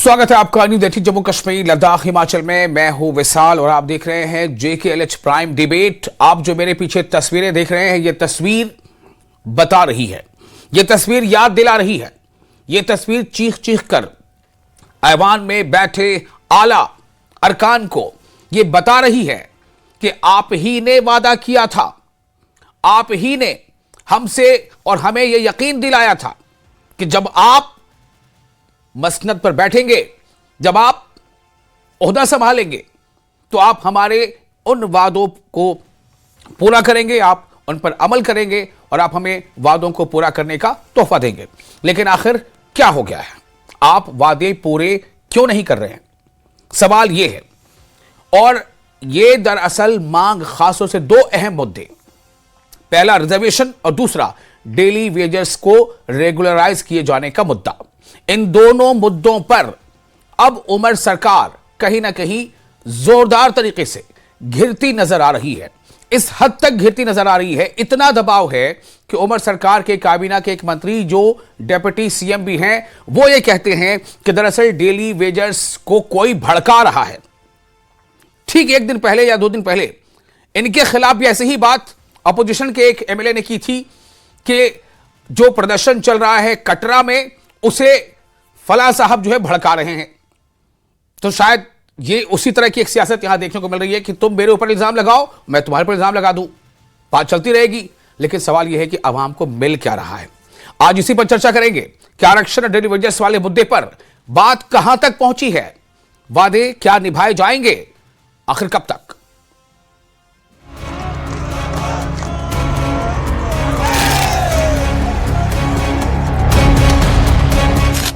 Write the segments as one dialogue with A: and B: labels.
A: स्वागत है आपका न्यूज़ 18 जम्मू कश्मीर लद्दाख हिमाचल में। मैं हूं विशाल और आप देख रहे हैं JKLH प्राइम डिबेट। आप जो मेरे पीछे तस्वीरें देख रहे हैं, यह तस्वीर बता रही है, यह तस्वीर याद दिला रही है, यह तस्वीर चीख चीख कर ऐवान में बैठे आला अरकान को यह बता रही है कि आप ही ने वादा किया था, आप ही ने हमसे और हमें यह यकीन दिलाया था कि जब आप मसनद पर बैठेंगे, जब आप ओहदा संभालेंगे तो आप हमारे उन वादों को पूरा करेंगे, आप उन पर अमल करेंगे और आप हमें वादों को पूरा करने का तोहफा देंगे। लेकिन आखिर क्या हो गया है? आप वादे पूरे क्यों नहीं कर रहे हैं? सवाल यह है। और यह दरअसल मांग खासों से दो अहम मुद्दे, पहला रिजर्वेशन और दूसरा डेली वेजेस को रेगुलराइज किए जाने का मुद्दा। इन दोनों मुद्दों पर अब उमर सरकार कहीं ना कहीं जोरदार तरीके से घिरती नजर आ रही है। इस हद तक घिरती नजर आ रही है, इतना दबाव है कि उमर सरकार के काबीना के एक मंत्री जो डेप्यूटी CM भी हैं, वो ये कहते हैं कि दरअसल डेली वेजर्स को कोई भड़का रहा है। ठीक एक दिन पहले या 2 दिन पहले इनके खिलाफ भी ऐसी ही बात अपोजिशन के एक MLA ने की थी कि जो प्रदर्शन चल रहा है कटरा में, उसे फला साहब जो है भड़का रहे हैं। तो शायद ये उसी तरह की एक सियासत यहां देखने को मिल रही है कि तुम मेरे ऊपर इल्जाम लगाओ, मैं तुम्हारे पर इल्जाम लगा दूं, बात चलती रहेगी। लेकिन सवाल यह है कि आवाम को मिल क्या रहा है? आज इसी पर चर्चा करेंगे कि आरक्षण और डेली वेजेस वाले मुद्दे पर बात कहां तक पहुंची है, वादे क्या निभाए जाएंगे, आखिर कब तक?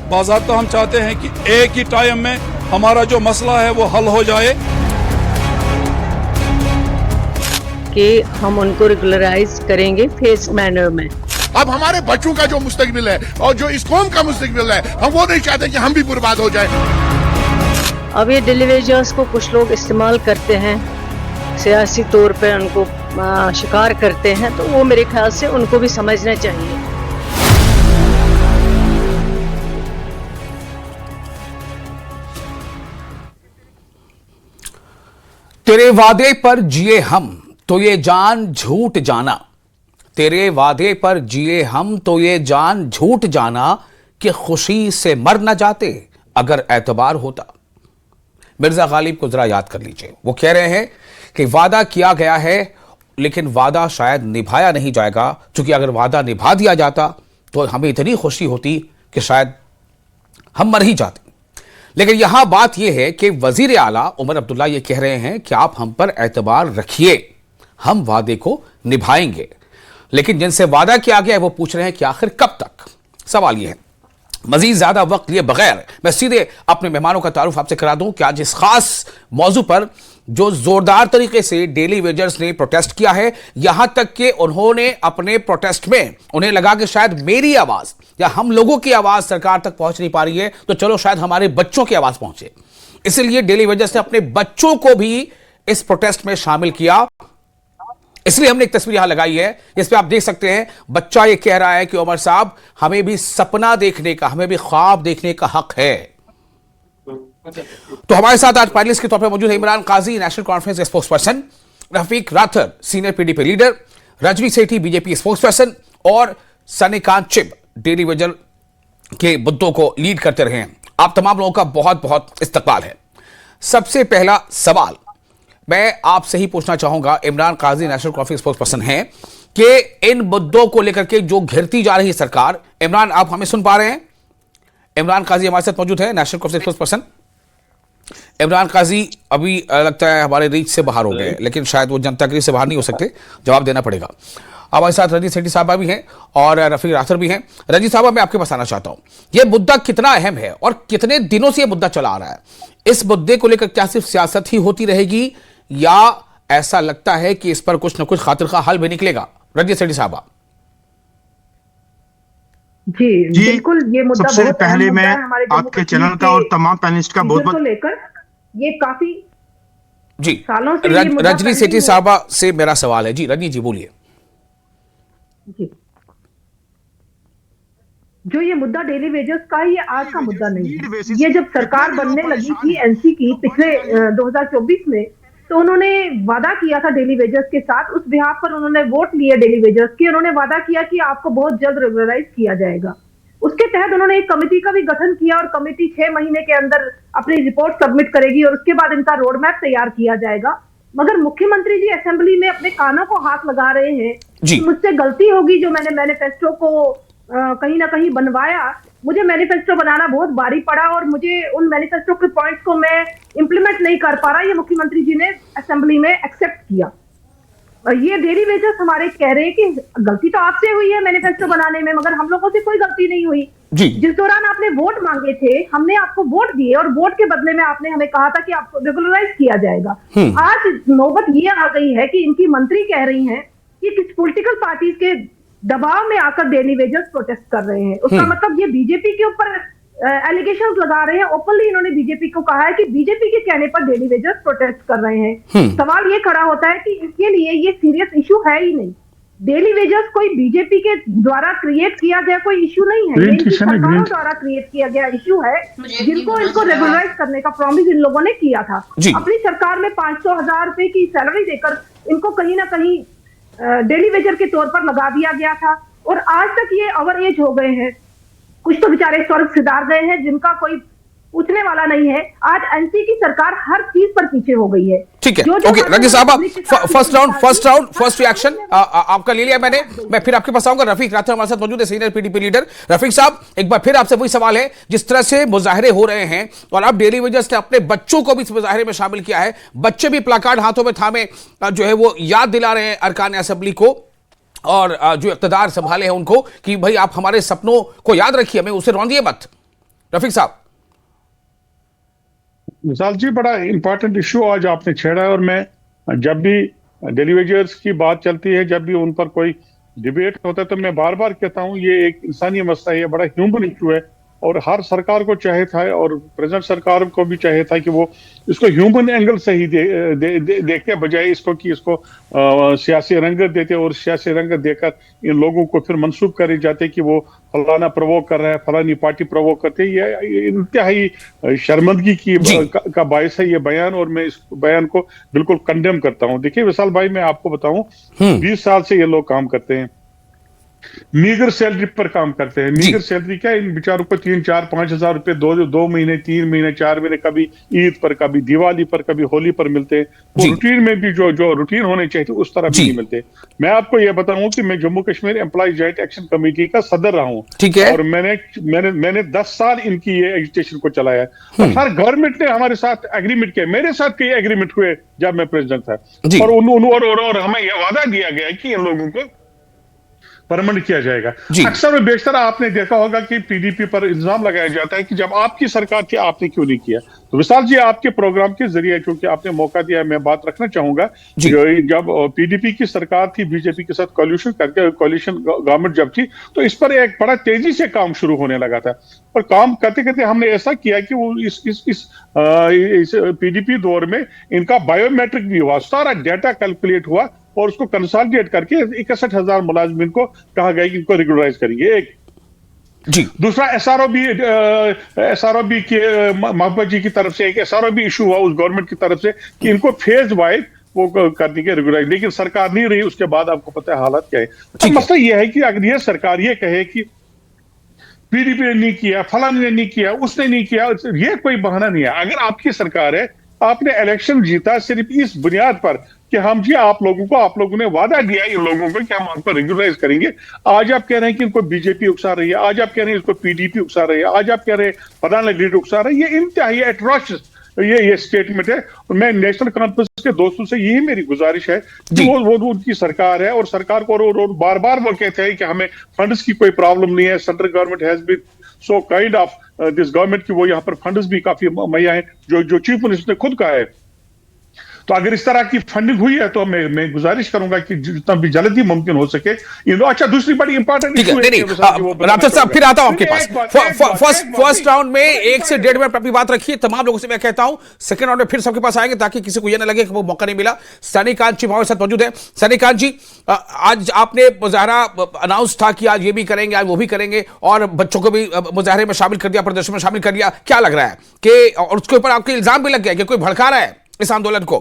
B: बाज़ाब्ता हम चाहते हैं कि एक ही टाइम में हमारा जो मसला है वो हल हो जाए,
C: कि हम उनको रेगुलराइज करेंगे फेस मैनर में।
D: अब हमारे बच्चों का जो मुस्तकबिल है और जो इस कौम का मुस्तकबिल है, हम वो नहीं चाहते कि हम भी बर्बाद हो जाए।
C: अब ये डेलीवेजर्स को कुछ लोग इस्तेमाल करते हैं, सियासी तौर पे उनको शिकार करते हैं, तो वो मेरे ख्याल से उनको भी समझना चाहिए।
A: तेरे वादे पर जिए हम तो ये जान झूठ जाना, तेरे वादे पर जिए हम तो ये जान झूठ जाना, कि खुशी से मर न जाते अगर एतबार होता। मिर्जा गालिब को जरा याद कर लीजिए, वो कह रहे हैं कि वादा किया गया है लेकिन वादा शायद निभाया नहीं जाएगा, क्योंकि अगर वादा निभा दिया जाता तो हमें इतनी खुशी होती कि शायद हम मर ही जाते। लेकिन यहां बात यह है कि वजीर आला उमर अब्दुल्ला ये कह रहे हैं कि आप हम पर एतबार रखिए, हम वादे को निभाएंगे। लेकिन जिनसे वादा किया गया है वो पूछ रहे हैं कि आखिर कब तक? सवाल यह है। मजीद ज्यादा वक्त लिए बगैर मैं सीधे अपने मेहमानों का तारुफ आपसे करा दूं कि आज इस खास मौजू पर जो जोरदार तरीके से डेली वेजर्स ने प्रोटेस्ट किया है, यहां तक कि उन्होंने अपने प्रोटेस्ट में उन्हें लगा कि शायद मेरी आवाज या हम लोगों की आवाज सरकार तक पहुंच नहीं पा रही है, तो चलो शायद हमारे बच्चों की आवाज पहुंचे। इसलिए डेली वेजर्स ने अपने बच्चों को भी इस प्रोटेस्ट में शामिल किया। इसलिए हमने एक तस्वीर यहां लगाई है, इस पे आप देख सकते हैं बच्चा ये कह रहा है कि उमर साहब, हमें भी सपना देखने का, हमें भी ख्वाब देखने का हक है। तो हमारे साथ आज पैनलिस्ट के तौर पर मौजूद है Imran Kazi, National Conference spokesperson, Rafiq Rather, senior PDP leader, Razvi Sethi, BJP spokesperson, और सनीकांत चिब, डेली वेजर के मुद्दों को लीड करते रहे हैं। आप तमाम लोगों का बहुत बहुत इस्तकबाल है। सबसे पहला सवाल मैं आपसे ही पूछना चाहूंगा, Imran Kazi National Conference spokes person हैं, कि इन मुद्दों को लेकर के जो घिरती जा रही है सरकार, इमरान आप हमें सुन पा रहे हैं? इमरान काजी हमारे साथ मौजूद है, National Conference spokesperson. Imran Kazi अभी लगता है हमारे रीच से बाहर हो गए, लेकिन शायद वो जनता के रीच से बाहर नहीं हो सकते, जवाब देना पड़ेगा। हमारे साथ रजी सेठी साहबा भी हैं और रफीक राथर भी हैं। रजी साहबा, मैं आपके पास आना चाहता हूं, यह मुद्दा कितना अहम है और कितने दिनों से यह मुद्दा चला आ रहा है? इस मुद्दे को लेकर क्या सिर्फ सियासत ही होती रहेगी या ऐसा लगता है कि इस पर कुछ ना कुछ खातिर का हल भी निकलेगा? रजी सेठी साहबा।
E: जी बिल्कुल, ये मुद्दा
F: सबसे
E: बहुत
F: पहले मैं
E: आपके
F: चैनल का और तमाम पैनलिस्ट का बहुत बहुत
E: लेकर ये काफी
A: जी
E: सालों से
A: रजनी सेठी साहबा से मेरा सवाल है। जी रजनी जी बोलिए।
E: जी जो ये मुद्दा डेली वेजेस का है, ये आज का मुद्दा नहीं है। ये जब सरकार बनने लगी थी एनसी की पिछले 2024 में, तो उन्होंने वादा किया था डेली वेजेस के साथ, उस बिहाफ पर उन्होंने वोट लिए डेली वेजेस के, उन्होंने वादा किया कि आपको बहुत जल्द रेगुलराइज किया जाएगा। उसके तहत उन्होंने एक कमेटी का भी गठन किया और कमेटी 6 महीने के अंदर अपनी रिपोर्ट सबमिट करेगी और उसके बाद इनका रोड मैप तैयार किया जाएगा। मगर मुख्यमंत्री जी असेंबली में अपने कानों को हाथ लगा रहे हैं कि मुझसे गलती होगी जो मैंने मैनिफेस्टो को कहीं ना कहीं बनवाया। मुझे मैनिफेस्टो बनाना बहुत भारी पड़ा और मुझे उन मैनिफेस्टो के पॉइंट्स को मैं इंप्लीमेंट नहीं कर पा रहा। ये मुख्यमंत्री जी ने असेंबली में एक्सेप्ट किया। और ये डेली वेजेस हमारे कह रहे हैं कि गलती तो आपसे हुई है मैनिफेस्टो बनाने में, मगर हम लोगों से कोई गलती नहीं हुई। जिस दौरान आपने वोट मांगे थे, हमने आपको वोट दिए और वोट के बदले में आपने हमें कहा था कि आपको रेगुलराइज किया जाएगा। आज नौबत ये आ गई है कि इनकी मंत्री कह रही हैं कि किस पॉलिटिकल पार्टीज के दबाव में आकर डेली वेजेस प्रोटेस्ट कर रहे हैं। उसका मतलब ये बीजेपी के ऊपर एलिगेशन लगा रहे हैं। ओपनली इन्होंने बीजेपी को कहा है कि बीजेपी के कहने पर डेली वेजेस प्रोटेस्ट कर रहे हैं। सवाल ये खड़ा होता है कि इसके लिए ये सीरियस इशू है ही नहीं। डेली वेजेस कोई बीजेपी के द्वारा क्रिएट किया गया कोई इशू नहीं है, ये सरकारों द्वारा क्रिएट किया गया इशू है, जिनको इनको रेगुलराइज करने का प्रॉमिस इन लोगों ने किया था। अपनी सरकार में 500,000 रुपए की सैलरी देकर इनको कहीं ना कहीं डेली वेजर के तौर पर लगा दिया गया था और आज तक ये ओवर एज हो गए हैं। कुछ तो बेचारे स्वर्ग सिधार गए हैं जिनका कोई पूछने वाला नहीं है। आज एनसी की सरकार हर चीज पर पीछे हो गई है।
A: ठीक है, ओके रकीब साहब, फर्स्ट रिएक्शन आपका ले लिया मैंने। मैं फिर आपके पास आऊंगा। रफीक राठौर हमारे साथ मौजूद है, सीनियर पीडीपी लीडर। रफीक साहब, एक बार फिर आपसे वही सवाल है, जिस तरह से मुजाहरे हो रहे हैं और अब डेली वेजेस ने अपने बच्चों को भी इस मुजाहरे में शामिल किया है, बच्चे भी प्लाकार्ड हाथों में थामे जो है वो याद दिला रहे हैं अरकान असेंबली को और जो इक़्तिदार संभाले हैं उनको कि भाई आप हमारे सपनों को याद रखिए, हमें उसे रौंदिए मत। रफीक साहब।
G: विशाल जी, बड़ा इंपॉर्टेंट इश्यू आज आपने छेड़ा है और मैं जब भी डेली वेजर्स की बात चलती है, जब भी उन पर कोई डिबेट होता है, तो मैं बार बार कहता हूं ये एक इंसानी मसला है, ये बड़ा ह्यूमन इशू है और हर सरकार को चाहिए था और प्रेजेंट सरकार को भी चाहिए था कि वो इसको ह्यूमन एंगल से ही देखते बजाय इसको कि इसको सियासी रंगत देते और सियासी रंगत देकर इन लोगों को फिर मंसूब करे जाते कि वो फलाना प्रवोक कर रहा है, फलानी पार्टी प्रवोक करते हैं। ये इंतहाई शर्मंदगी का बायस है ये बयान और मैं इस बयान को बिल्कुल कंडेम करता हूँ। देखिए विशाल भाई, मैं आपको बताऊं 20 साल से ये लोग काम करते हैं, मीगर सैलरी पर काम करते हैं। मीगर सैलरी क्या, इन बेचारों को 3-4-5 हजार रुपए 2 महीने 3 महीने 4 महीने, कभी ईद पर, कभी दिवाली पर, कभी होली पर मिलते हैं। वो रूटीन में भी जो रूटीन होने चाहिए उस तरह भी नहीं मिलते। मैं आपको यह बताऊं कि मैं Jammu Kashmir employ joint action committee का सदर रहा हूं, ठीक है, और मैंने 10 साल इनकी ये एजुटेशन को चलाया। हर गवर्नमेंट ने हमारे साथ एग्रीमेंट किया, मेरे साथ कई एग्रीमेंट हुए जब मैं प्रेसिडेंट था और हमें यह वादा दिया गया कि इन लोगों को परमानेंट किया जाएगा। अक्सर में बेशतर आपने देखा होगा कि पीडीपी पर इल्जाम लगाया जाता है कि जब आपकी सरकार थी आपने क्यों नहीं किया। तो विशाल जी, आपके प्रोग्राम के जरिए क्योंकि आपने मौका दिया, मैं बात रखना चाहूंगा। जब पीडीपी की सरकार थी बीजेपी के साथ कॉल्यूशन करके, कॉल्यूशन गवर्नमेंट जब थी, तो इस पर एक बड़ा तेजी से काम शुरू होने लगा था और काम करते करते हमने ऐसा किया कि वो इस पीडीपी दौर में इनका बायोमेट्रिक भी हुआ, सारा डाटा कैलकुलेट हुआ और उसको कंसोलिडेट करके 61,000 मुलाजिमीन को कहा गया कि इनको रेगुलराइज करेंगे। एक दूसरा एसआरओबी के महबूबा जी की तरफ से एक एसआरओबी इशू हुआ उस गवर्नमेंट की तरफ से कि इनको फेज वाइज वो कर देंगे रेगुलराइज, लेकिन सरकार नहीं रही। उसके बाद आपको पता है हालत क्या है। तो मसला यह है कि अगर ये सरकार ये कहे कि पीडीपी ने नहीं किया, फलाने ने नहीं किया, उसने नहीं किया, ये कोई बहाना नहीं है। अगर आपकी सरकार है, आपने इलेक्शन जीता सिर्फ इस बुनियाद पर कि हम जी आप लोगों ने वादा दिया इन लोगों को कि हम आपको रेगुलराइज करेंगे। आज आप कह रहे हैं कि इनको बीजेपी उकसा रही है, आज आप कह रहे हैं इसको पीडीपी उकसा रही है, आज आप कह रहे हैं फलाना लीडर उकसा रहे हैं। ये इंतहाई एट्रोशियस ये स्टेटमेंट है और मैं नेशनल कॉन्फ्रेंस के दोस्तों से यही मेरी गुजारिश है कि वो उनकी सरकार है और सरकार को बार बार वो कहते हैं कि हमें फंड्स की कोई प्रॉब्लम नहीं है, central government has been so kind of this government की वो यहाँ पर फंड्स भी काफी मुहैया है, जो चीफ मिनिस्टर ने खुद कहा है। तो अगर इस तरह की फंडिंग हुई है तो मैं गुजारिश करूंगा कि जितना भी जल्दी मुमकिन हो सके। अच्छा, दूसरी बड़ी इंपॉर्टेंट
A: ठीक है, नहीं रामचंद्र साहब फिर आता हूं आपके पास। फर्स्ट राउंड में 1 से 1.5 मिनट अपनी बात रखिए। तमाम लोगों से मैं कहता हूं सेकंड राउंड में फिर सबके पास आएंगे ताकि किसी को यह ना लगे कि वो मौका नहीं मिला। सनीकांत जी हमारे साथ मौजूद है। सनीकांत जी, आज आपने मुजाहरा अनाउंस था कि आज ये भी करेंगे, आज वो भी करेंगे, और बच्चों को भी मुजाहरे में शामिल कर दिया, प्रदर्शन में शामिल कर दिया। क्या लग रहा है कि, और उसके ऊपर आपके इल्जाम भी लग गया कि कोई भड़का रहा है इस आंदोलन को,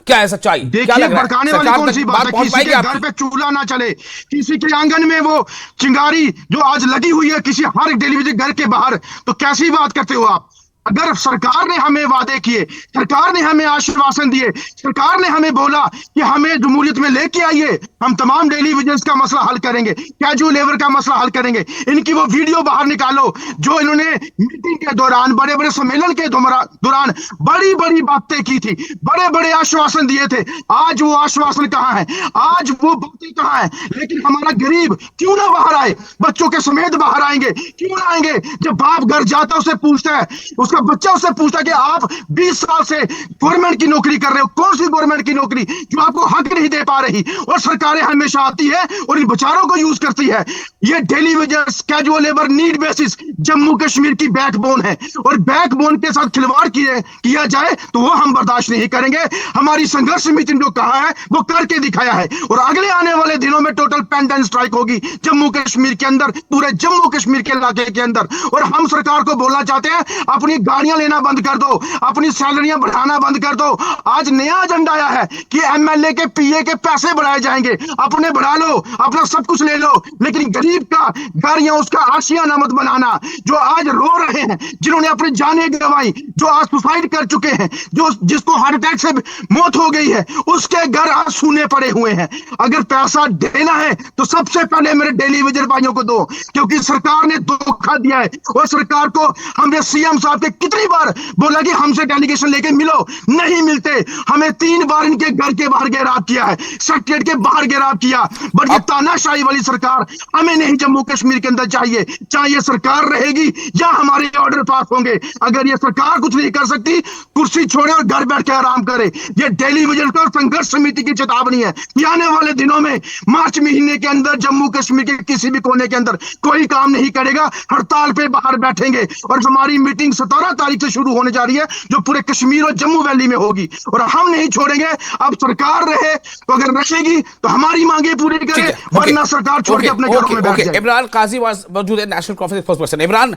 A: क्या है सच्चाई?
F: देखिए, भड़काने वाली कौन सी बात है? किसी के घर पे चूल्हा ना चले, किसी के आंगन में वो चिंगारी जो आज लगी हुई है किसी हर टेलीविजन घर के बाहर, तो कैसी बात करते हो आप? अगर सरकार ने हमें वादे किए, सरकार ने हमें आश्वासन दिए, सरकार ने हमें बोला कि हमें जमहूरियत में लेके आइए, हम तमाम डेली वेजेस का मसला हल करेंगे, कैजुअल लेबर का मसला हल करेंगे। इनकी वो वीडियो बाहर निकालो जो इन्होंने मीटिंग के दौरान, बड़े बड़े सम्मेलन के दौरान बड़ी बड़ी बातें की थी, बड़े बड़े आश्वासन दिए थे। आज वो आश्वासन कहाँ है? आज वो बातें कहाँ है? लेकिन हमारा गरीब क्यों ना बाहर आए? बच्चों के समेत बाहर आएंगे, क्यों ना आएंगे? जब बाप घर जाता उससे पूछता है, उसका बच्चा उससे पूछता कि आप 20 साल से गवर्नमेंट की नौकरी कर रहे हो, कौन सी गवर्नमेंट की नौकरी जो आपको हक नहीं दे पा रही? और सरकारें हमेशा आती है और इन बेचारों को यूज करती है। ये daily wages, casual labour, need basis Jammu Kashmir की बैकबोन है, और बैकबोन के साथ खिलवाड़ किया जाए तो वो हम बर्दाश्त नहीं करेंगे। हमारी संघर्ष समिति ने जो कहा है वो करके दिखाया है, और अगले आने वाले दिनों में टोटल पेंट एंड स्ट्राइक होगी जम्मू कश्मीर के अंदर, पूरे जम्मू कश्मीर के इलाके के अंदर। और हम सरकार को बोलना चाहते हैं, अपनी गाड़ियां लेना बंद कर दो, अपनी सैलरियां बढ़ाना बंद कर दो। आज नया एजेंडा आया है कि एमएलए के पीए के पैसे बढ़ाए जाएंगे। अपने बढ़ा लो, अपना सब कुछ ले लो, लेकिन गरीब का घर या उसका आशियाना मत बनाना। जो आज रो रहे हैं, जिन्होंने अपनी जानें गंवाई, जो आज सुसाइड कर चुके हैं, जो जिसको हार्ट अटैक से मौत हो गई है, उसके घर आज सूने पड़े हुए हैं। अगर पैसा देना है तो सबसे पहले मेरे डेली वेजर भाइयों को दो, क्योंकि सरकार ने धोखा दिया है। और सरकार को हमने सीएम साहब के कितनी बार बोला कि हमसे डेलीगेशन लेके मिलो, नहीं मिलते। हमें 3 बार इनके घर के बाहर घेराव किया है, सेक्रेटरीट के बाहर घेराव किया। बट ये तानाशाही वाली सरकार हमें नहीं जम्मू कश्मीर के अंदर चाहिए। चाहे ये सरकार रहेगी या हमारे ऑर्डर पास होंगे, अगर ये सरकार कुछ नहीं कर सकती, कुर्सी छोड़े और घर बैठ के आराम करे। ये डेली विजिलेंस और संघर्ष समिति की चेतावनी है कि आने वाले दिनों में मार्च महीने के अंदर जम्मू कश्मीर के किसी भी कोने के अंदर कोई काम नहीं करेगा, हड़ताल पे बाहर बैठेंगे। और हमारी मीटिंग 17 तारीख से शुरू होने जा रही है, जो पूरे कश्मीर और जम्मू वैली में होगी, और हम नहीं छोड़ेंगे। अब सरकार रहे तो अगर रखेगी तो हमारी मांगे पूरी करे, वरना सरकार छोड़ के अपने घरों में बैठ जाए।
A: इमरान काजी मौजूद है, National Conference spokesperson. Imran,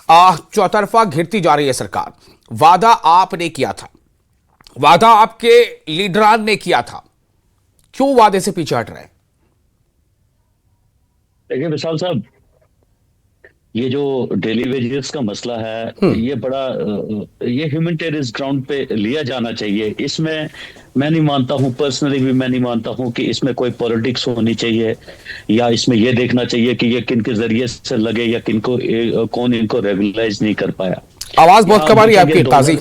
A: चौतरफा घिरती जा रही है सरकार। वादा आपने किया था, वादा आपके लीडरान ने किया था, क्यों वादे से पीछे हट रहे हैं?
H: देखिए विशाल साहब, ये जो डेली वेजेस का मसला है, ये बड़ा ये ह्यूमैनिटेरियन ग्राउंड पे लिया जाना चाहिए। इसमें मैं नहीं मानता हूँ, पर्सनली भी मैं नहीं मानता हूँ कि इसमें कोई पॉलिटिक्स होनी चाहिए, या इसमें ये देखना चाहिए कि ये किन के जरिए से लगे या किनको कौन इनको रेगुलराइज नहीं कर पाया।
A: आवाज बहुत कम आ रही है आपकी काजी।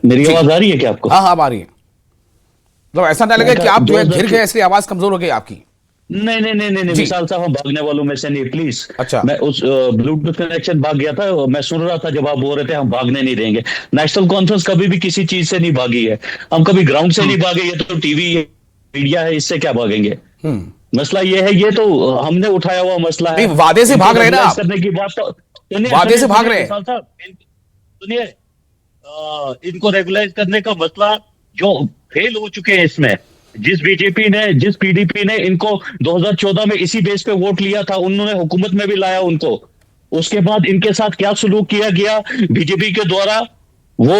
H: मेरी आवाज आ रही है क्या आपको?
A: हाँ आ रही है। तो ऐसा ना लगे कि आप जो है घिर गए इसलिए आवाज कमजोर हो गई आपकी।
H: नहीं विशाल साहब, हम भागने वालों में से नहीं, प्लीज।
A: अच्छा,
H: मैं उस ब्लूटूथ कनेक्शन भाग गया था, मैं सुन रहा था जब आप बोल रहे थे हम भागने नहीं देंगे। नेशनल कॉन्फ्रेंस कभी भी किसी चीज से नहीं भागी है, हम कभी ग्राउंड से नहीं भागे। ये तो टीवी मीडिया है, इससे क्या भागेंगे? मसला ये है, ये तो हमने उठाया हुआ मसला है।
A: वादे से भाग रहे हैं ना
H: करने की बात, तो
A: वादे से भाग रहे हैं।
H: सुनिए, इनको रेगुलाइज करने का मसला जो फेल हो चुके हैं इसमें, जिस बीजेपी ने, जिस पीडीपी ने इनको 2014 में इसी बेस पे वोट लिया था, उन्होंने हुकूमत में भी लाया उनको। उसके बाद इनके साथ क्या सुलूक किया गया बीजेपी के द्वारा, वो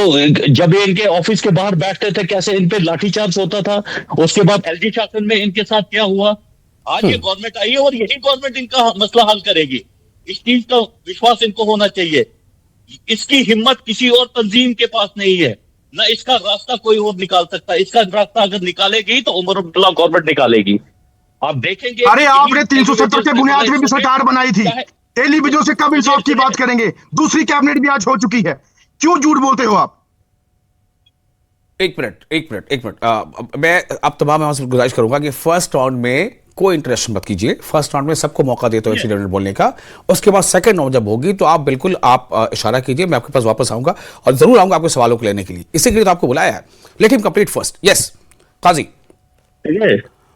H: जब ये इनके ऑफिस के बाहर बैठते थे कैसे इन पे लाठीचार्ज होता था। उसके बाद एलजी शासन में इनके साथ क्या हुआ। आज ये गवर्नमेंट आई है और यही गवर्नमेंट इनका मसला हल करेगी। इस चीज का विश्वास इनको होना चाहिए। इसकी हिम्मत किसी और तंजीम के पास नहीं है, ना इसका रास्ता कोई और निकाल सकता। इसका रास्ता अगर निकालेगी तो उमर अब्दुल्ला गवर्नमेंट निकालेगी। आप देखेंगे।
F: अरे आपने 370 के बुनियाद में भी सरकार बनाई थी, टेलीविजन से कब इंसाफ की बात करेंगे? दूसरी कैबिनेट भी आज हो चुकी है, क्यों झूठ बोलते हो आप?
A: एक मिनट मैं अब तमाम से गुजारिश करूंगा कि फर्स्ट राउंड में कोई इंटरेस्ट मत कीजिए। फर्स्ट राउंड में सबको मौका देते हो इंसिडेंट बोलने का, उसके बाद सेकंड राउंड जब होगी तो आप बिल्कुल आप इशारा कीजिए, मैं आपके पास वापस आऊंगा और जरूर आऊंगा आपके सवालों को लेने के लिए। इसी के लिए तो आपको बुलाया है। Let him complete first. Yes Kazi.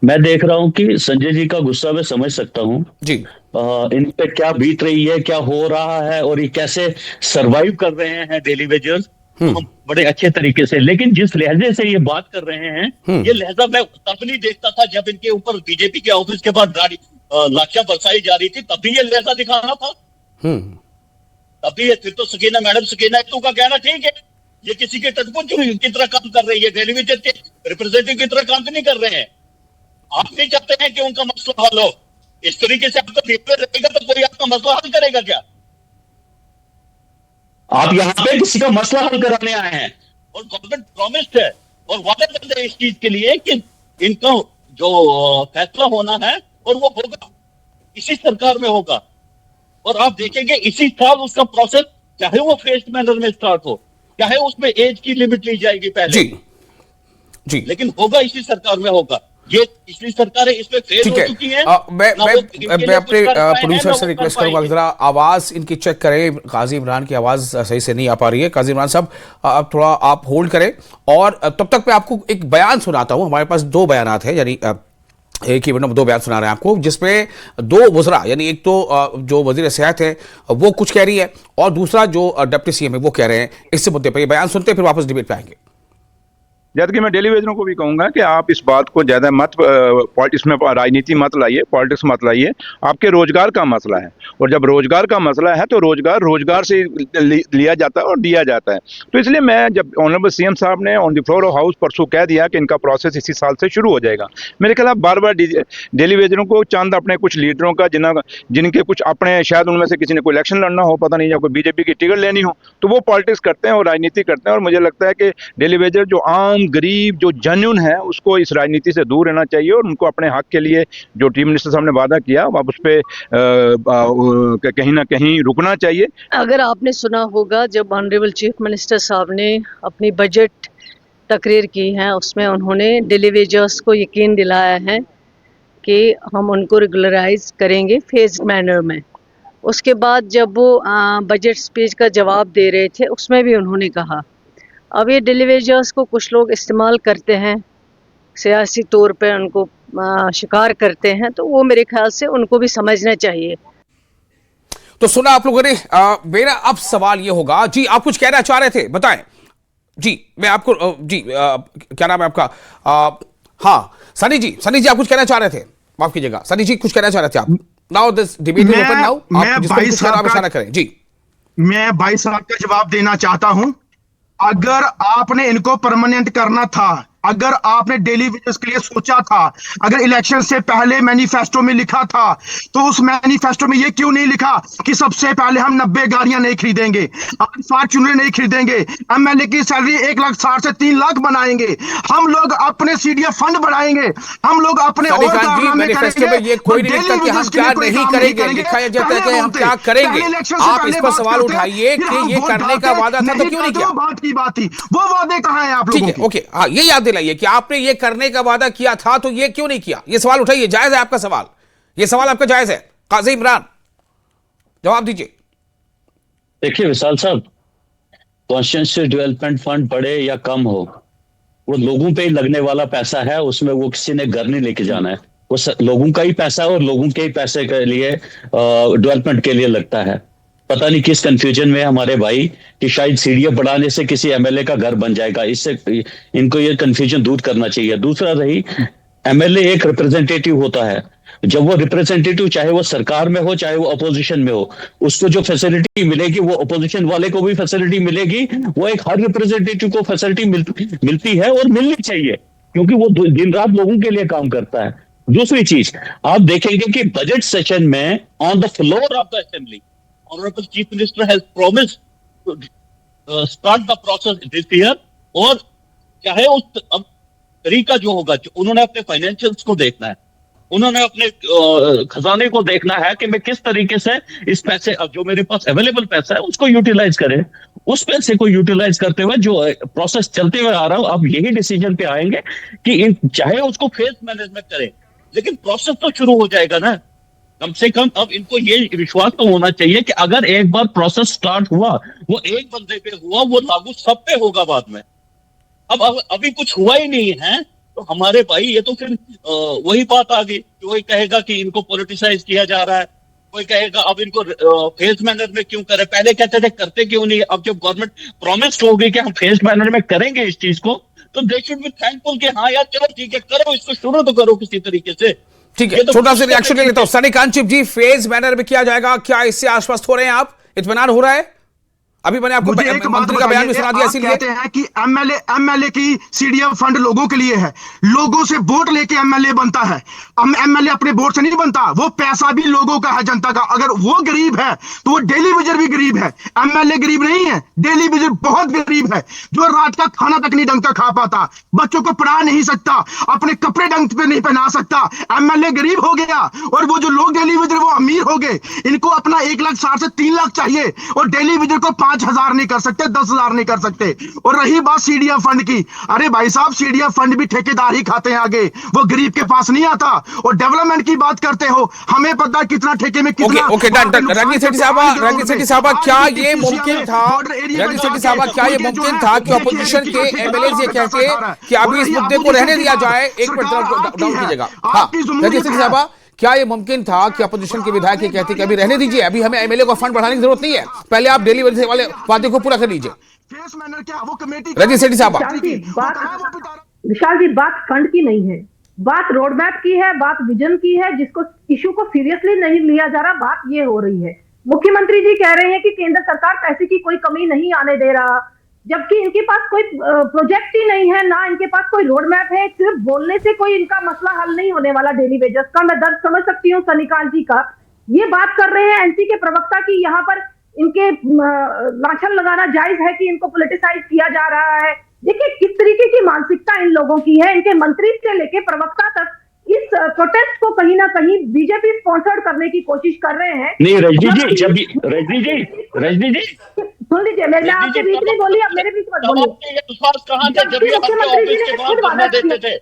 H: मैं देख रहा हूं कि संजय जी का गुस्सा मैं समझ सकता हूं
A: जी।
H: इन पे क्या बीत रही है, क्या हो रहा है और ये कैसे सरवाइव कर रहे हैं डेली वेजर्स बड़े अच्छे तरीके से। लेकिन जिस लहजे से ये बात कर रहे हैं, ये लहजा मैं तब नहीं देखता था जब इनके ऊपर बीजेपी के ऑफिस के बाद लाठियां बरसाई जा रही थी, तब भी ये लहजा दिखाना था। तभी फिर तो सकीना मैडम, सकीना तू का कहना ठीक है, ये किसी के टटपुंज की तरह काम कर रही है, टेलीविजन के रिप्रेजेंटेटिव की तरह काम नहीं कर रहे हैं। आप नहीं चाहते हैं कि उनका मसला हल हो? इस तरीके से आपका बिहेवियर रहेगा तो कोई आपका मसला हल करेगा क्या? आप यहाँ पे किसी का मसला हल कराने आए हैं और गवर्नमेंट प्रॉमिस्ड है और वादा करते हैं इस चीज के लिए कि इनका जो फैसला होना है और वो होगा, इसी सरकार में होगा। और आप देखेंगे इसी साल उसका प्रोसेस, चाहे वो फेस्ड मैनर में स्टार्ट हो, चाहे उसमें एज की लिमिट ली जाएगी पहले जी, लेकिन होगा इसी सरकार में होगा। ये पिछली सरकार है, इसमें फेल हो चुकी है।
A: मैं अपने प्रोड्यूसर से रिक्वेस्ट करूंगा जरा आवाज इनकी चेक करें। काजी इमरान की आवाज सही से नहीं आ पा रही है। काजी इमरान साहब अब थोड़ा आप होल्ड करें और तब तक मैं आपको एक बयान सुनाता हूं। हमारे पास दो बयानात हैं, यानी एक ही मतलब दो बयान सुना रहे हैं आपको, जिसमें दो वज़रा, यानी एक तो जो वज़ीर सेहत है वो कुछ कह रही है और दूसरा जो डिप्टी सीएम है वो कह रहे हैं। इससे मुद्दे पर ये बयान सुनते हैं, फिर वापस डिबेट पे आएंगे।
I: जबकि मैं टेलीविजनों को भी कहूंगा कि आप इस बात को ज्यादा मत इसमें राजनीति मत लाइए, पॉलिटिक्स मत लाइए। आपके रोजगार का मसला है और जब रोजगार का मसला है तो रोजगार से लिया जाता है और दिया जाता है। तो इसलिए मैं जब ऑनरेबल सीएम साहब ने on the floor of house परसों कह दिया कि इनका प्रोसेस इसी साल से शुरू हो जाएगा, मेरे ख्याल बार बार टेलीविजनों को चंद अपने कुछ लीडरों का जिनके कुछ अपने शायद उनमें से किसी ने कोई इलेक्शन लड़ना हो, पता नहीं, या कोई बीजेपी की टिकट लेनी हो, तो वो पॉलिटिक्स करते हैं और राजनीति करते हैं। और मुझे लगता है कि टेलीविजन जो आम गरीब जो जेन्युइन है उसको इस राजनीति से दूर रहना चाहिए और उनको अपने हक के लिए जो चीफ मिनिस्टर साहब ने वादा किया अब उस पे कहीं ना कहीं रुकना चाहिए।
C: अगर आपने सुना होगा जब ऑनरेबल चीफ मिनिस्टर साहब ने अपनी बजट तकरीर की है, उसमें उन्होंने डेली वेजर्स को यकीन दिलाया है कि हम उनको रेगुलराइज करेंगे फेज्ड मैनर में। उसके बाद जब वो बजट स्पीच का जवाब दे रहे थे उसमें भी उन्होंने कहा अब ये डेली वेजर्स को कुछ लोग इस्तेमाल करते हैं, सियासी तौर पे उनको शिकार करते हैं, तो वो मेरे ख्याल से उनको भी समझना चाहिए।
A: तो सुना आप लोगों ने। मेरा अब सवाल ये होगा, जी आप कुछ कहना चाह रहे थे, बताएं। जी मैं आपको क्या नाम है आपका? हाँ सनी जी आप कुछ कहना चाह रहे थे, माफ कीजिएगा सनी जी, कुछ कहना चाह रहे थे आप। Now this debate is open now. आप जिसको कुछ कहना करें। जी
F: मैं भाई साहब का जवाब देना चाहता हूं। अगर आपने इनको परमानेंट करना था, अगर आपने डेली वेजेस के लिए सोचा था, अगर इलेक्शन से पहले मैनिफेस्टो में लिखा था, तो उस मैनिफेस्टो में ये क्यों नहीं लिखा कि सबसे पहले हम 90 गाड़ियां नहीं खरीदेंगे, हम फॉर्च्यूनर नहीं खरीदेंगे, एमएलए की सैलरी 1,60,000 से 3 लाख बनाएंगे, हम लोग अपने सीडीएफ फंड बढ़ाएंगे, हम लोग अपने और कारनामे करेंगे।
A: ये कोई नहीं लिखता कि हम क्या नहीं करेंगे, लिखा जाता है कि हम क्या करेंगे। आप इस पर सवाल उठाइए कि ये करने का वादा था तो क्यों नहीं किया?
F: बात की बात थी, वो वादे कहां हैं आप लोगों के?
A: ओके, हाँ ये याद दिलाइए कि आपने ये करने का वादा किया था तो ये क्यों नहीं किया। ये सवाल उठाइए, जायज है आपका सवाल, ये सवाल आपका जायज है। काजी इमरान जवाब दीजिए।
H: देखिए विशाल साहब, कॉन्स्टिट्यूंसी डेवलपमेंट फंड बढ़े या कम हो, वो लोगों पे ही लगने वाला पैसा है, उसमें वो किसी ने घर नहीं लेके जाना है, वो लोगों का ही पैसा है और लोगों के ही पैसे के लिए डेवलपमेंट के लिए लगता है। पता नहीं किस कंफ्यूजन में हमारे भाई कि शायद सीडीएफ बढ़ाने से किसी एमएलए का घर बन जाएगा, इससे इनको ये कंफ्यूजन दूर करना चाहिए। दूसरा रही, एमएलए एक रिप्रेजेंटेटिव होता है, जब वो रिप्रेजेंटेटिव चाहे वो सरकार में हो चाहे वो अपोजिशन में हो, उसको जो फैसिलिटी मिलेगी वो अपोजिशन वाले को भी फैसिलिटी मिलेगी, वो एक हर रिप्रेजेंटेटिव को फैसिलिटी मिलती है और मिलनी चाहिए, क्योंकि वो दिन रात लोगों के लिए काम करता है। दूसरी चीज आप देखेंगे कि बजट सेशन में on the floor of the assembly Honorable Chief Minister has promised to start the process this year, और चाहे उस अब तरीका जो होगा, उन्होंने अपने फाइनेंशियल्स को देखना है, उन्होंने अपने खजाने को देखना है कि मैं किस तरीके से इस पैसे, अब जो मेरे पास अवेलेबल पैसा है उसको यूटिलाइज करें। उस पैसे को यूटिलाइज करते हुए जो प्रोसेस चलते हुए आ रहा हूं, अब यही डिसीजन पे आएंगे कि चाहे उसको फेज मैनेजमेंट करें, लेकिन प्रोसेस तो शुरू हो जाएगा ना। कम से कम अब इनको ये विश्वास तो होना चाहिए कि अगर एक बार प्रोसेस स्टार्ट हुआ, वो एक बंदे पे हुआ, वो लागू सब पे होगा बाद में। अब अभी कुछ हुआ ही नहीं है, तो हमारे भाई ये तो फिर वही बात आ गई। कोई कहेगा कि इनको पॉलिटिसाइज किया जा रहा है, कोई कहेगा अब इनको फेज मैनर में क्यों करे, पहले कहते थे करते क्यों नहीं। अब जब गवर्नमेंट प्रॉमिस्ड हो गई कि हम फेज मैनर में करेंगे इस चीज को, तो दे शुड बी थैंकफुल कि हाँ यार चलो ठीक है करो, इसको शुरू तो करो किसी तरीके से।
A: ठीक है, छोटा सा रिएक्शन ले लेता हूं। सनी कांचिप जी, फेज मैनर में किया जाएगा, क्या इससे आश्वस्त हो रहे हैं आप? इत्मीनान हो रहा है? अभी मैंने आपको मंत्री का बयान भी सुना दिया, इसीलिए
F: कहते हैं कि एमएलए की सीडीएम फंड लोगों के लिए है, लोगों से वोट लेके एमएलए बनता है। एमएलए अपने वोट से नहीं बनता, वो पैसा भी लोगों का है, जनता का। अगर वो गरीब है तो वो डेली वेजर भी गरीब है। एमएलए गरीब नहीं है, डेली वेजर बहुत गरीब है, जो रात का खाना तक नहीं ढंग का खा पाता, बच्चों को पढ़ा नहीं सकता, अपने कपड़े ढंग पे नहीं पहना सकता। एमएलए गरीब हो गया, और वो जो लोग डेली वेजर वो अमीर हो गए। इनको अपना 1,60,000 से 3 लाख चाहिए, और डेली वेजर को 5,000 नहीं कर सकते, 10,000 नहीं कर सकते। और रही बात सीडीएम फंड की, अरे भाई साहब सीडीएम फंड भी ठेकेदार ही खाते हैं आगे, वो गरीब के पास नहीं आता। और डेवलपमेंट की बात करते हो, हमें पता कितना ठेके में कितना।
A: रंजीत सेठी साहबा, क्या ये मुमकिन था, रंजीत सेठी साहबा क्या ये मुमकिन था कि अपोजिशन के एमएलए ये कहते कि अभी इस मुद्दे को रहने दिया जाए? एक मिनट डाउन कीजिएगा। हाँ, रंजीत सेठी साहबा, क्या ये मुमकिन था कि अपोजिशन के विधायक ये कहते कि अभी रहने दीजिए, अभी हमें एमएलए को फंड बढ़ाने की जरूरत नहीं है, पहले आप डेली वेजर वाले वादे को पूरा कर लीजिए? रंजीत सेठी साहब,
E: विशाल जी, बात फंड की नहीं है, बात रोड मैप की है, बात विजन की है, जिसको इशू को सीरियसली नहीं लिया जा रहा। बात ये हो रही है, मुख्यमंत्री जी कह रहे हैं कि केंद्र सरकार पैसे की कोई कमी नहीं आने दे रहा, जबकि इनके पास कोई प्रोजेक्ट ही नहीं है, ना इनके पास कोई रोड मैप है। सिर्फ बोलने से कोई इनका मसला हल नहीं होने वाला डेली वेजर्स का। मैं दर्द समझ सकती हूँ सनिकांत जी का। ये बात कर रहे हैं एनसी के प्रवक्ता की, यहाँ पर इनके लाछन लगाना जायज है कि इनको पॉलिटिसाइज किया जा रहा है। देखिए किस तरीके की मानसिकता इन लोगों की है। इनके मंत्री से लेके प्रवक्ता तक इस प्रोटेस्ट को कहीं ना कहीं बीजेपी स्पॉन्सर्ड करने की कोशिश कर रहे हैं।
H: नहीं रजनी जी
E: सुन लीजिए, मैं आपके बीच में बोली, अब मेरे बीच मत बोलिए। मुख्यमंत्री जी ने खुद वादा देते थे,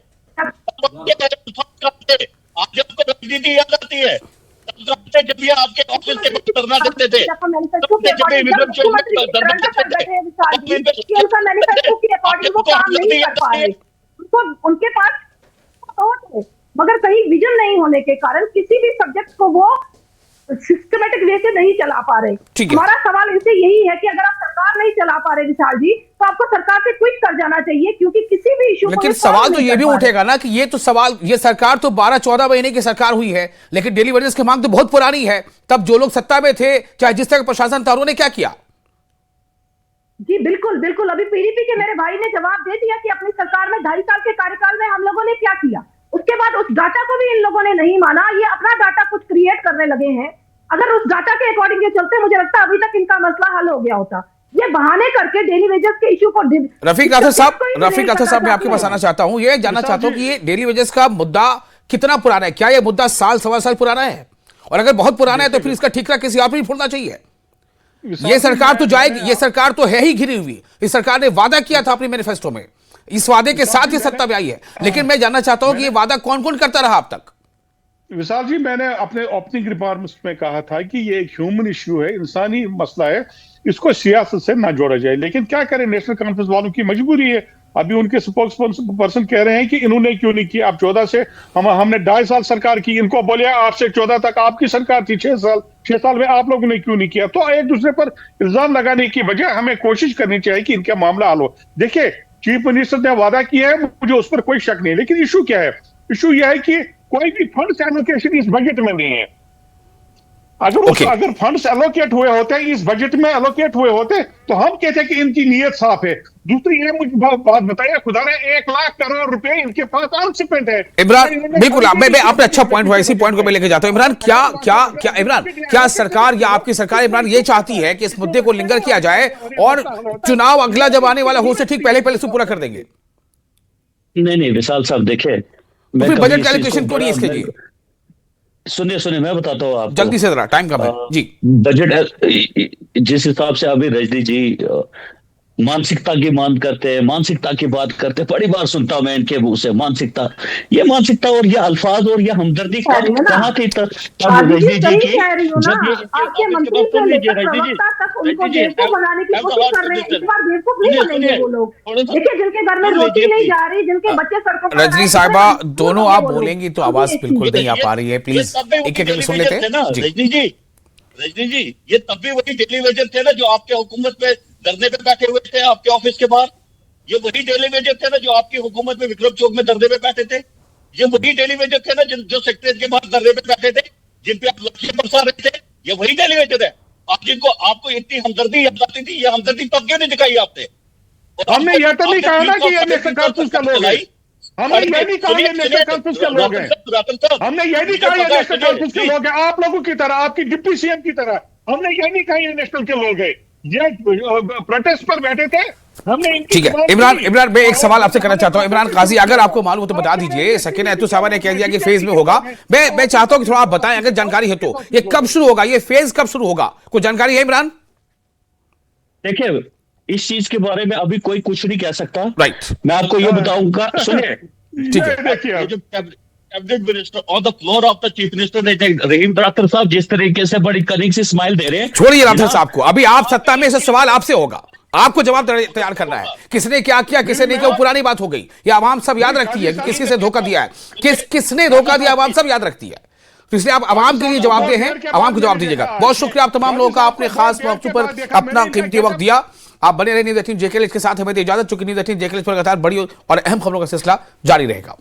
H: जब ये आपके ऑफिस के धरना देते थे,
E: मैनिफेस्टो के अकॉर्डिंग वो काम नहीं कर पा रहे, उनके पास मगर कहीं विजन नहीं होने के कारण किसी भी सब्जेक्ट को वो सिस्टमेटिक वे से नहीं चला पा रहे। हमारा सवाल इनसे यही है कि अगर आप सरकार नहीं चला पा रहे विशाल जी, तो आपको सरकार से क्विट कर जाना चाहिए, क्योंकि किसी भी इशू।
A: लेकिन सवाल तो ये भी उठेगा ना कि ये तो सवाल, ये सरकार तो 12-14 महीने की सरकार हुई है, लेकिन डेली वेजेस की मांग तो बहुत पुरानी है। तब जो लोग सत्ता में थे, चाहे जिस तरह का प्रशासन था, उन्होंने क्या किया?
E: जी बिल्कुल बिल्कुल, अभी पीडीपी के मेरे भाई ने जवाब दे दिया कि अपनी सरकार में 2.5 साल के कार्यकाल में हम लोगों ने क्या किया। उसके बाद उस डाटा को भी इन लोगों ने नहीं माना, ये अपना डाटा कुछ क्रिएट करने लगे हैं। अगर उस डाटा के अकॉर्डिंग ये चलते, मुझे लगता है अभी तक इनका मसला हल हो गया होता। ये बहाने करके डेली वेजेस के इशू को
A: रफीक राठौर साहब, मैं आपके पास आना चाहता हूं, ये जानना चाहता हूं कि ये डेली वेजेस का मुद्दा कितना पुराना है? क्या ये मुद्दा साल सवा साल पुराना है? और अगर बहुत पुराना है तो फिर इसका ठीकरा किसी और भी फोड़ना चाहिए। ये सरकार तो जाएगी, ये सरकार तो है ही घिरी हुई। इस सरकार ने वादा किया था अपने मैनिफेस्टो में, इस वादे के साथ ही सत्ता में आई है, लेकिन मैं जानना चाहता हूं कि ये वादा कौन कौन करता रहा अब तक?
G: विशाल जी, मैंने अपने ओपनिंग रिमार्क्स में कहा था कि ये एक ह्यूमन इश्यू है, इंसानी मसला है, इसको सियासत से ना जोड़ा जाए। लेकिन क्या करें, नेशनल कॉन्फ्रेंस वालों की मजबूरी है। अभी उनके स्पोक्सपर्सन कह रहे हैं कि इन्होंने क्यों नहीं किया। अब 14 से हमने 2.5 साल सरकार की, इनको बोले 8 से 14 तक आपकी सरकार थी, 6 साल में आप लोगों ने क्यों नहीं किया। तो एक दूसरे पर इल्जाम लगाने की बजाय हमें कोशिश करनी चाहिए कि इनका मामला हल हो। देखिए, चीफ मिनिस्टर ने वादा किया है, मुझे उस पर कोई शक नहीं, लेकिन इशू क्या है? इशू यह है कि कोई भी फंड्स एलोकेशन इस बजट में नहीं है। अगर फंड्स एलोकेट हुए होते, इस बजट में एलोकेट हुए होते, तो हम कहते हैं कि इनकी नीयत साफ है। दूसरी ये मुझे बात बताइए, खुदा ने 1 लाख करोड़ रुपए इनके पास अनस्पेंड है।
A: इमरान, बिल्कुल, आपने अच्छा पॉइंट हुआ, इसी पॉइंट को मैं लेके जाता हूं। इमरान, क्या सरकार या आपकी सरकार इमरान ये चाहती है कि इस मुद्दे को लिंगर किया जाए और चुनाव अगला जब आने वाला हो से ठीक पहले इसको पूरा कर देंगे?
H: नहीं विशाल साहब, देखिए,
A: फिर बजट एलोकेशन क्यों नहीं इसके लिए?
H: सुनिए, मैं बताता हूँ आपको,
A: जल्दी से जरा, टाइम कम है जी।
H: बजट जिस हिसाब से अभी रजनी जी मानसिकता की मांग करते हैं, मानसिकता की बात करते हैं। बड़ी बार सुनता हूं मैं इनके मुंह से मानसिकता, ये मानसिकता और ये अल्फाज और ये हमदर्दी कहाँ थी रजनी जी की?
E: आपके मंत्री से लेकर प्रवक्ता तक उनको बेवकूफ बनाने की कोशिश कर रहे हैं। इस बार बेवकूफ नहीं बनेंगे वो लोग। देखिए, जिनके घर में रोटी नहीं जा रही, जिनके बच्चे सड़कों पर
A: रजनी साहिबा, दोनों आप बोलेंगी तो आवाज बिल्कुल नहीं आ पा रही है, प्लीज एक एक सुन लेते हैं।
H: रजनी जी, ये तब भी वही टेलीविजन थे ना जो आपके हुकूमत में धरने पे बैठे हुए थे आपके ऑफिस के बाहर। ये वही टेलीविजन थे ना जो आपकी हुकूमत में विक्रम चौक में धरने पे बैठे थे। ये वही टेलीविजन थे ना जो सेक्रेटरीट के बाहर धरने पे बैठे थे, जिन पे आप लक्ष्य बरसा रहे थे। ये वही टेलीविजन है। आप जिनको आपको इतनी हमदर्दी याद आती थी, ये हमदर्दी तब क्यों नहीं दिखाई आपने?
G: हमने ये तो नहीं कहा ना कि ये नेशनल कॉन्फ्रेंस का लोग है। हमने ये नहीं कहा ये नेशनल कॉन्फ्रेंस के लोग हैं। हमने ये नहीं कहा ये नेशनल कॉन्फ्रेंस के लोग हैं, आप लोगों की तरह, आपकी डिप्टी सीएम की तरह। हमने ये नहीं कहा ये नेशनल के लोग हैं, ये प्रोटेस्ट पर बैठे थे। हमने
A: ठीक है इमरान, मैं एक सवाल आपसे करना चाहता हूं। इमरान काजी, अगर आपको मालूम हो तो बता दीजिए। सकीना अत्तू साहबा ने कह दिया कि फेज में होगा। मैं चाहता हूं कि थोड़ा आप बताएं, अगर जानकारी है तो, ये कब शुरू होगा, ये फेज कब शुरू होगा, कोई जानकारी है इमरान?
H: देखिए, इस चीज के बारे में अभी कोई कुछ नहीं कह सकता।
A: राइट,
H: मैं आपको ये बताऊंगा, सुनिए।
A: ठीक है।
H: जो cabinet minister on the floor of the chief minister ने रहीम राठौर साहब जिस तरीके से बड़ी कनिंग से स्माइल दे रहे हैं।
A: छोड़िए राठौर साहब को, अभी आप सत्ता में, से सवाल आपसे होगा, आपको जवाब तैयार करना है। किसने क्या किया, किसने नहीं किया, वो पुरानी बात हो गई। ये आवाम सब याद रखती है कि किसी से धोखा दिया है, किसने धोखा दिया, आवाम सब याद रखती है। तो इसलिए आप आवाम के लिए जवाब दे हैं, आवाम को जवाब दीजिएगा। बहुत शुक्रिया आप तमाम लोगों का, आपने खास मौके पर अपना कीमती वक्त दिया। आप बने रहे न्यूज़ 18 जेके के साथ। हमें इजाजत, चूंकि न्यूज़ 18 जेके पर लगातार बड़ी और अहम खबरों का सिलसिला जारी रहेगा।